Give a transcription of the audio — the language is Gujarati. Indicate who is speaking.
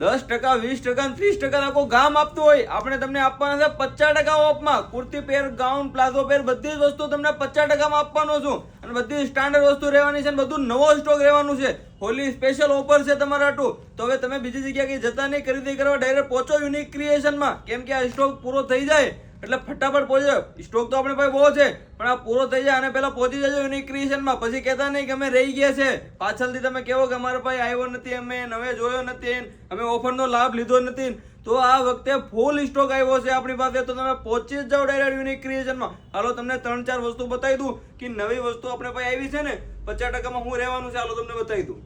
Speaker 1: 10%, 20%, 30% આખું ગામ આપતું હોય, આપણે તમને આપવાના છે 50% ઓફમાં. કુર્તી પેર, ગાઉન, પ્લાઝો પેર, બધી જ વસ્તુ તમને 50%માં આપવાનો છું. અને બધી સ્ટાન્ડર્ડ વસ્તુ રહેવાની છે અને બધું નવો સ્ટોક રહેવાનું છે. હોલી સ્પેશિયલ ઓફર છે તમારા હાટુ. તો હવે તમે બીજી જગ્યાએ કઈ જતા નહીં, ખરીદી કરવા ડાયરેક્ટ પહોંચો યુનિક ક્રિએશનમાં. કેમ કે આ સ્ટોક પૂરો થઈ જાય એટલે ફટાફટ પહોંચો. સ્ટોક તો આપણી પાસે બહુ છે, પણ આ પૂરો થઈ જાય અને પહેલા પહોંચી જજો યુનિક ક્રિએશનમાં. પછી કહેતા નહીં કે અમે રહી ગયા છે, પાછળથી તમે કહેવો કે અમારા પાસે આવ્યો નથી, અમે નવે જોયો નથી, અમે ઓફરનો લાભ લીધો નથી. તો આ વખતે ફૂલ સ્ટોક આવ્યો છે આપણી પાસે, તો તમે પહોંચી જ જાઓ ડાયરેક્ટ યુનિક ક્રિએશનમાં. હાલો તમને 3-4 વસ્તુ બતાવી દઉં કે નવી વસ્તુ આપણે પાસે આવી છે ને 50%માં હું રહેવાનું છે. હાલો તમને બતાવી દઉં.